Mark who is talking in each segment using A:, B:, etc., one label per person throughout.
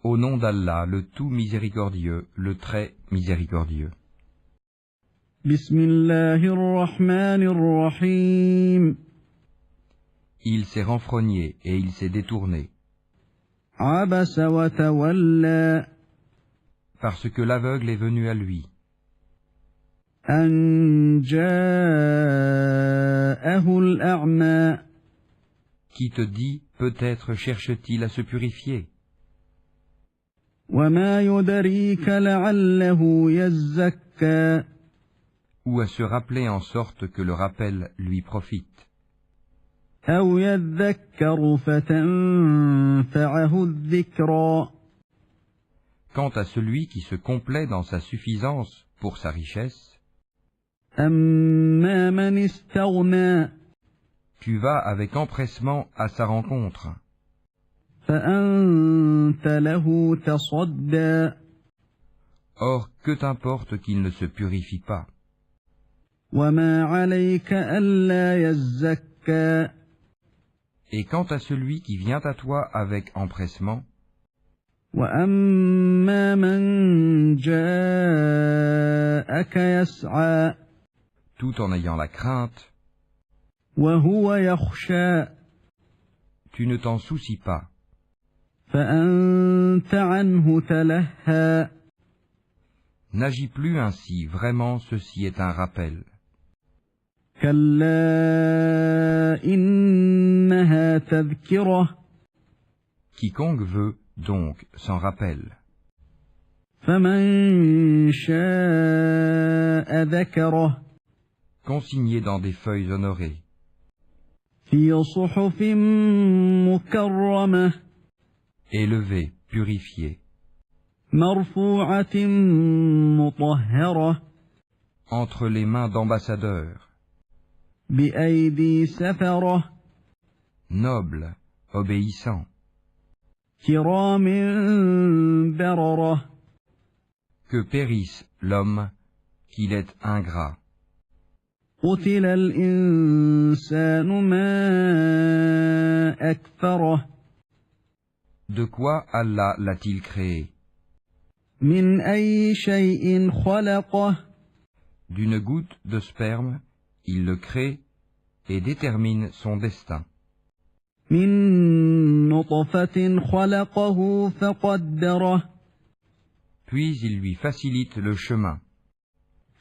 A: Au nom d'Allah, le tout miséricordieux, le très miséricordieux.
B: Bismillahirrahmanirrahim.
A: Il s'est renfrogné et il s'est détourné.
B: Abasa wa tawalla.
A: Parce que l'aveugle est venu à lui.
B: An ja'ahu al-a'ma.
A: Qui te dit, peut-être cherche-t-il à se purifier.
B: وَمَا يُدْرِيكَ لَعَلَّهُ يَزَّكَّى.
A: Ou à se rappeler en sorte que le rappel lui profite.
B: أَوْ يَذَّكَّرُ فَتَنفَعَهُ الذِّكْرَى.
A: Quant à celui qui se complaît dans sa suffisance pour sa richesse,
B: أَمَّا مَنِ اسْتَغْنَى.
A: tu vas avec empressement à sa rencontre.
B: فَأَنْتَ لَهُ تَصَدَّى.
A: Or, que t'importe qu'il ne se purifie pas.
B: وَمَا عَلَيْكَ أَلَّا يَزَّكَّى.
A: Et quant à celui qui vient à toi avec empressement,
B: وَأَمَّا مَنْ جَاءَكَ يَسْعَى.
A: tout en ayant la crainte,
B: وَهُوَ يَخْشَى.
A: tu ne t'en soucies pas.
B: فَأَنْتَ عَنْهُ تَلَهَّى.
A: N'agis plus ainsi, vraiment ceci est un rappel.
B: كَلَّا إِنَّهَا تَذْكِرَةٌ.
A: Quiconque veut, donc, s'en rappelle.
B: فَمَنْ شَاءَ ذَكَرَهُ.
A: Consigné dans des feuilles honorées,
B: فِي صُحُفٍ مُكَرَّمَةٍ.
A: élevé, purifié,
B: مَرْفُوعَةٍ مُطَهَّرَةٍ.
A: entre les mains d'ambassadeurs,
B: بِأَيْدِي سَفَرَةٍ.
A: nobles, obéissants,
B: كِرَامٍ بَرَرَةٍ.
A: que périsse l'homme, qu'il est ingrat.
B: قُتِلَ الْإِنسَانُ مَا أَكْفَرَهُ.
A: De quoi Allah l'a-t-il créé?
B: مِنْ أَيِّ شَيْءٍ خَلَقَهُ.
A: D'une goutte de sperme, il le crée et détermine son destin.
B: مِنْ نُطْفَةٍ خَلَقَهُ فَقَدَّرَهُ.
A: Puis il lui facilite le chemin.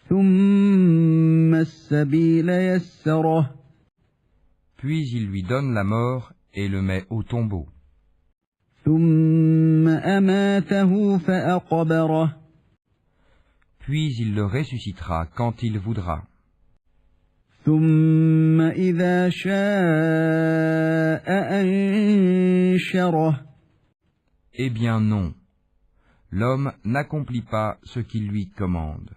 B: ثُمَّ السَّبِيلَ يَسَّرَهُ.
A: Puis il lui donne la mort et le met au tombeau.
B: ثُمَّ أَمَاتَهُ فَأَقْبَرَهُ.
A: Puis il le ressuscitera quand il voudra.
B: ثُمَّ إِذَا شَاءَ أَنشَرَهُ.
A: Eh bien non, l'homme n'accomplit pas ce qu'il lui commande.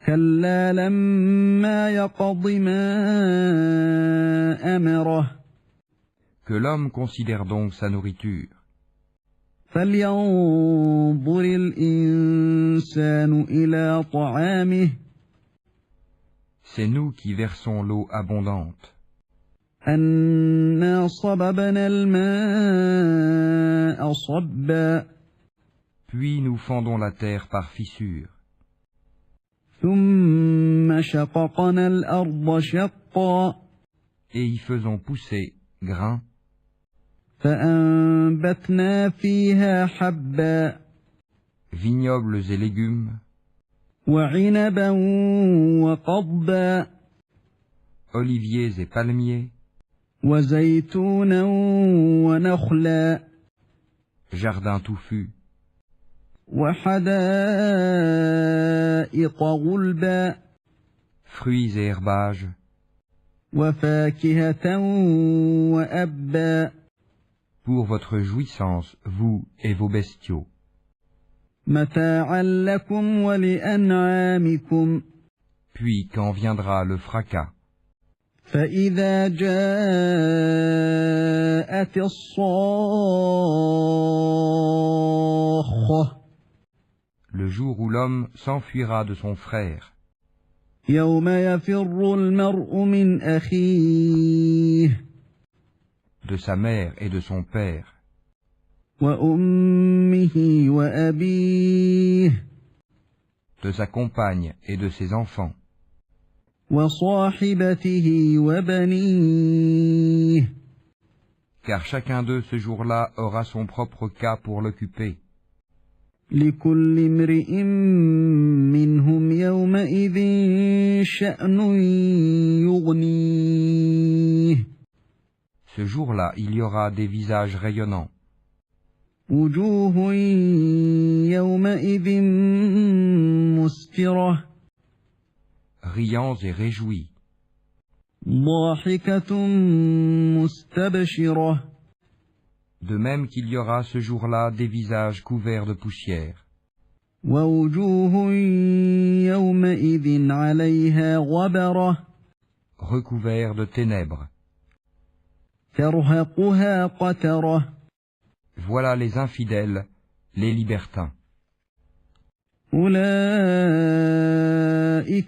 B: كَلَّا لَمَّا يَقْضِ مَا أَمَرَهُ.
A: Que l'homme considère donc sa nourriture.
B: فَلْيَنظُرِ الْإِنسَانُ إِلَى طَعَامِهِ.
A: C'est nous qui versons l'eau abondante.
B: أَنَّا صَبَبْنَا الْمَاءَ صَبًّا.
A: Puis nous fendons la terre par fissure.
B: ثُمَّ شَقَقْنَا الْأَرْضَ شَقًّا.
A: Et y faisons pousser grains.
B: فَأَنبَتْنَا فِيهَا حَبًّا.
A: Vignobles et légumes,
B: وَعِنَبًا وَقَضْبًا.
A: oliviers et palmiers,
B: وَزَيْتُونًا وَنَخْلًا.
A: jardins touffus,
B: وَحَدَائِقَ غُلْبًا.
A: fruits et herbages,
B: وَفَاكِهَةً وَأَبًّا.
A: pour votre jouissance, vous et vos bestiaux.
B: مَتَاعًا لَكُمْ وَلِأَنْعَامِكُمْ.
A: Puis quand viendra le fracas,
B: فَإِذَا جَاءَتِ الصَّاخَّةُ.
A: le jour où l'homme s'enfuira de son frère,
B: يَوْمَ يَفِرُّ الْمَرْءُ مِنْ أَخِيهِ.
A: de sa mère et de son père,
B: وَأُمِّهِ أمه وأبيه
A: de sa compagne et de ses enfants,
B: وصاحبته وبنيه
A: car chacun d'eux ce jour-là aura son propre cas pour l'occuper.
B: لكل امرئ منهم يومئذ شأن يغنيه
A: Ce jour-là, il y aura des visages rayonnants,
B: وجوه يومئذ مسفرة
A: riants et réjouis,
B: ضاحكة مستبشرة
A: de même qu'il y aura ce jour-là des visages couverts de poussière,
B: ووجوه يومئذ عليها غبرة
A: recouverts de ténèbres.
B: ترهقها قترة
A: Voilà les infidèles, les libertins.
B: أولئك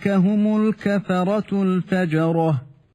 B: هم الكفرة الفجرة